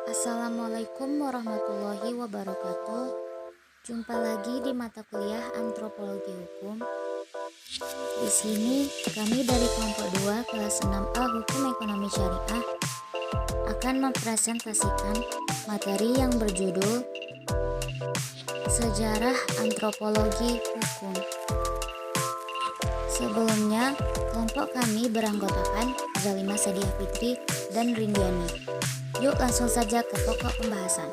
Assalamualaikum warahmatullahi wabarakatuh. Jumpa lagi di mata kuliah Antropologi Hukum. Di sini kami dari kelompok 2 kelas 6A Hukum Ekonomi Syariah akan mempresentasikan materi yang berjudul Sejarah Antropologi Hukum. Sebelumnya, kelompok kami beranggotakan Zalima Sadiah Fitri dan Rindiani. Yuk langsung saja ke pokok pembahasan.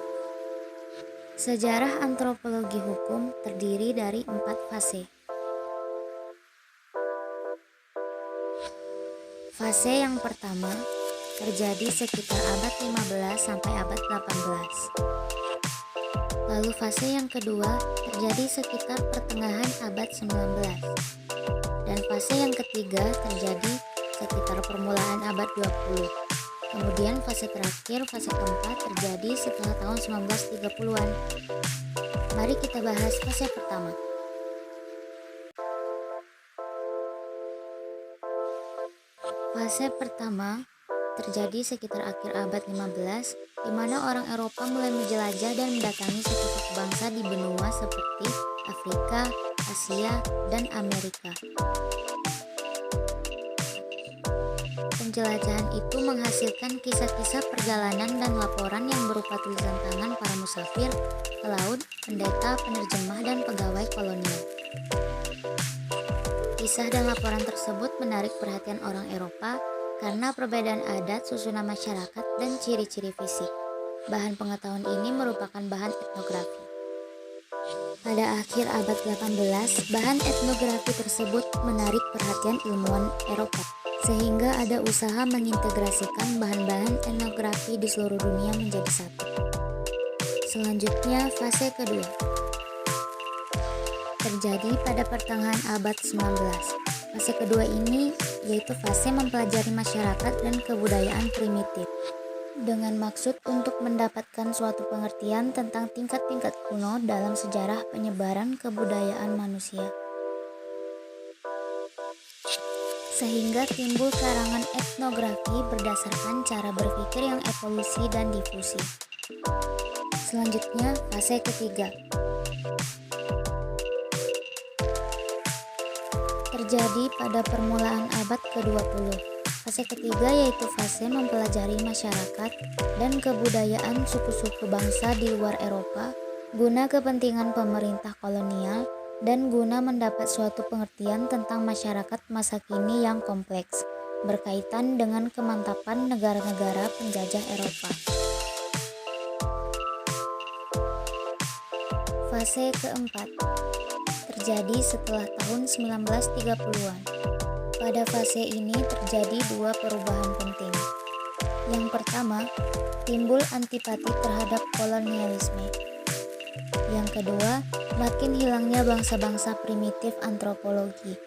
Sejarah antropologi hukum terdiri dari 4 fase. Fase yang pertama terjadi sekitar abad 15 sampai abad 18. Lalu fase yang kedua terjadi sekitar pertengahan abad 19. Dan fase yang ketiga terjadi sekitar permulaan abad 20. Kemudian fase terakhir, fase keempat, terjadi setelah tahun 1930-an. Mari kita bahas fase pertama. Fase pertama terjadi sekitar akhir abad 15, di mana orang Eropa mulai menjelajah dan mendatangi suku-suku bangsa di benua seperti Afrika, Asia, dan Amerika. Penjelajahan itu menghasilkan kisah-kisah perjalanan dan laporan yang berupa tulisan tangan para musafir, pelaut, pendeta, penerjemah, dan pegawai kolonial. Kisah dan laporan tersebut menarik perhatian orang Eropa karena perbedaan adat, susunan masyarakat, dan ciri-ciri fisik. Bahan pengetahuan ini merupakan bahan etnografi. Pada akhir abad 18, bahan etnografi tersebut menarik perhatian ilmuwan Eropa, sehingga ada usaha mengintegrasikan bahan-bahan etnografi di seluruh dunia menjadi satu. Selanjutnya, fase kedua terjadi pada pertengahan abad 19. Fase kedua ini yaitu fase mempelajari masyarakat dan kebudayaan primitif, dengan maksud untuk mendapatkan suatu pengertian tentang tingkat-tingkat kuno dalam sejarah penyebaran kebudayaan manusia, sehingga timbul karangan etnografi berdasarkan cara berpikir yang evolusi dan difusi. Selanjutnya, fase ketiga terjadi pada permulaan abad ke-20. Fase ketiga yaitu fase mempelajari masyarakat dan kebudayaan suku-suku bangsa di luar Eropa guna kepentingan pemerintah kolonial dan guna mendapat suatu pengertian tentang masyarakat masa kini yang kompleks, berkaitan dengan kemantapan negara-negara penjajah Eropa. Fase keempat terjadi setelah tahun 1930-an. Pada fase ini terjadi dua perubahan penting. Yang pertama, timbul antipati terhadap kolonialisme. Yang kedua, makin hilangnya bangsa-bangsa primitif antropologi,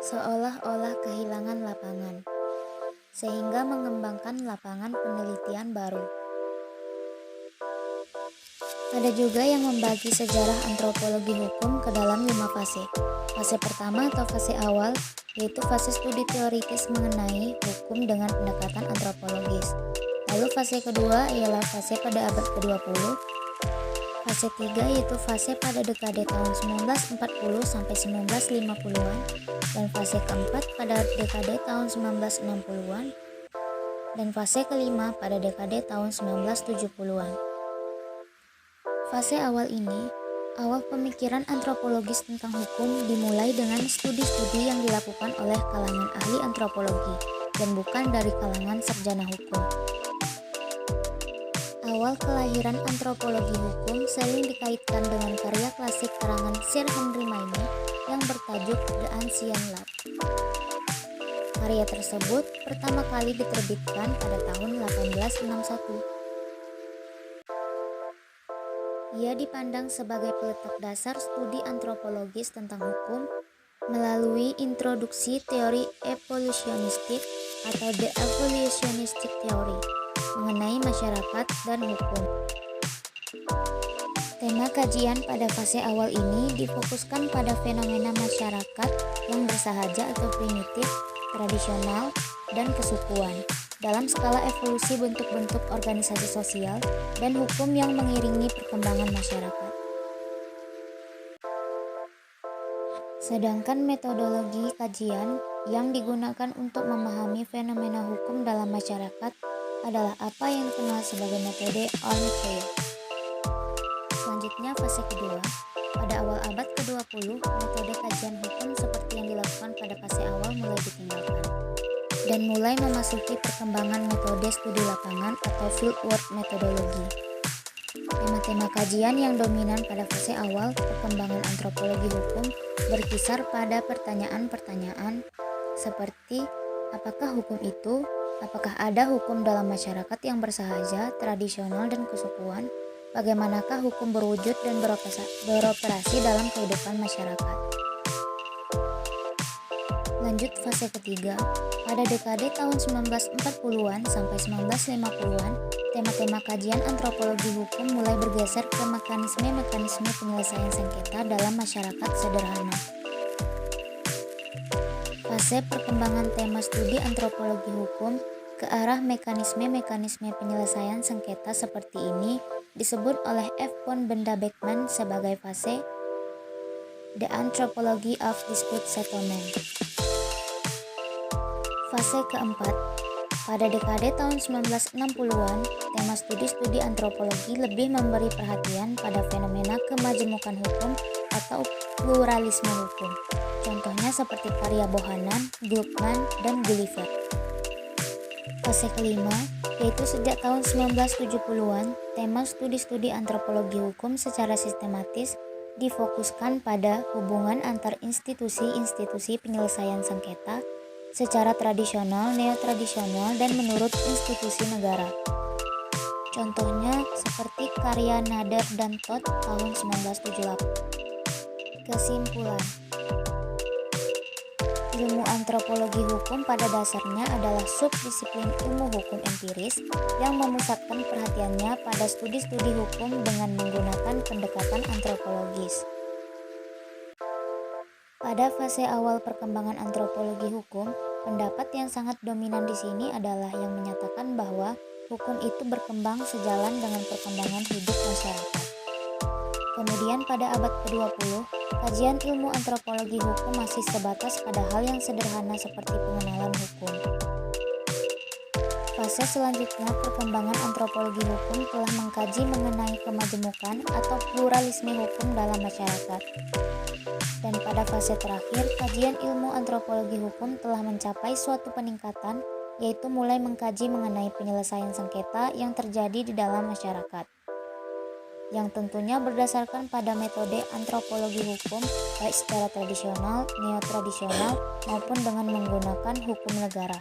seolah-olah kehilangan lapangan, sehingga mengembangkan lapangan penelitian baru. Ada juga yang membagi sejarah antropologi hukum ke dalam 5 fase. Fase pertama atau fase awal yaitu fase studi teoritis mengenai hukum dengan pendekatan antropologis. Lalu fase kedua ialah fase pada abad ke-20. Fase 3 yaitu fase pada dekade tahun 1940 sampai 1950-an, dan fase keempat pada dekade tahun 1960-an, dan fase kelima pada dekade tahun 1970-an. Fase awal ini, awal pemikiran antropologis tentang hukum dimulai dengan studi-studi yang dilakukan oleh kalangan ahli antropologi dan bukan dari kalangan sarjana hukum. Awal kelahiran antropologi hukum sering dikaitkan dengan karya klasik karangan Sir Henry Maine yang bertajuk The Ancient Lab. Karya tersebut pertama kali diterbitkan pada tahun 1861. Ia dipandang sebagai peletak dasar studi antropologis tentang hukum melalui introduksi teori evolusionistik atau The Evolutionistic Theory mengenai masyarakat dan hukum. Tema kajian pada fase awal ini difokuskan pada fenomena masyarakat yang bersahaja atau primitif, tradisional, dan kesukuan, dalam skala evolusi bentuk-bentuk organisasi sosial dan hukum yang mengiringi perkembangan masyarakat. Sedangkan metodologi kajian yang digunakan untuk memahami fenomena hukum dalam masyarakat adalah apa yang dikenal sebagai metode Armchair. Selanjutnya fase kedua. Pada awal abad ke-20, metode kajian hukum seperti yang dilakukan pada fase awal mulai ditinggalkan dan mulai memasuki perkembangan metode studi lapangan atau fieldwork methodology. Tema-tema kajian yang dominan pada fase awal perkembangan antropologi hukum berkisar pada pertanyaan-pertanyaan seperti apakah hukum itu, apakah ada hukum dalam masyarakat yang bersahaja, tradisional, dan kesukuan, bagaimanakah hukum berwujud dan beroperasi dalam kehidupan masyarakat. Lanjut fase ketiga. Pada dekade tahun 1940-an sampai 1950-an, tema-tema kajian antropologi hukum mulai bergeser ke mekanisme-mekanisme penyelesaian sengketa dalam masyarakat sederhana. Fase perkembangan tema studi antropologi hukum ke arah mekanisme-mekanisme penyelesaian sengketa seperti ini disebut oleh F. von Benda Beckmann sebagai fase The Anthropology of Dispute Settlement. Fase keempat. Pada dekade tahun 1960-an, tema studi-studi antropologi lebih memberi perhatian pada fenomena kemajemukan hukum atau pluralisme hukum. Contohnya seperti karya Bohannan, Gluckman, dan Gulliver. Fase kelima, yaitu sejak tahun 1970-an, tema studi-studi antropologi hukum secara sistematis difokuskan pada hubungan antar institusi-institusi penyelesaian sengketa secara tradisional, neotradisional, dan menurut institusi negara. Contohnya seperti karya Nader dan Todd tahun 1978. Kesimpulan, ilmu antropologi hukum pada dasarnya adalah subdisiplin ilmu hukum empiris yang memusatkan perhatiannya pada studi-studi hukum dengan menggunakan pendekatan antropologis. Pada fase awal perkembangan antropologi hukum, pendapat yang sangat dominan di sini adalah yang menyatakan bahwa hukum itu berkembang sejalan dengan perkembangan hidup masyarakat. Kemudian pada abad ke-20, kajian ilmu antropologi hukum masih sebatas pada hal yang sederhana seperti pengenalan hukum. Fase selanjutnya perkembangan antropologi hukum telah mengkaji mengenai kemajemukan atau pluralisme hukum dalam masyarakat. Dan pada fase terakhir, kajian ilmu antropologi hukum telah mencapai suatu peningkatan, yaitu mulai mengkaji mengenai penyelesaian sengketa yang terjadi di dalam masyarakat, yang tentunya berdasarkan pada metode antropologi hukum, baik secara tradisional, neotradisional, maupun dengan menggunakan hukum negara.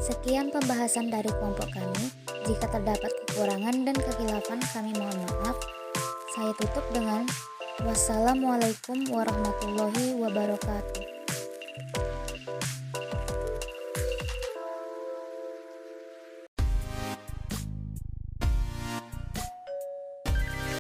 Sekian pembahasan dari kelompok kami. Jika terdapat kekurangan dan kekhilafan, kami mohon maaf. Saya tutup dengan wassalamualaikum warahmatullahi wabarakatuh.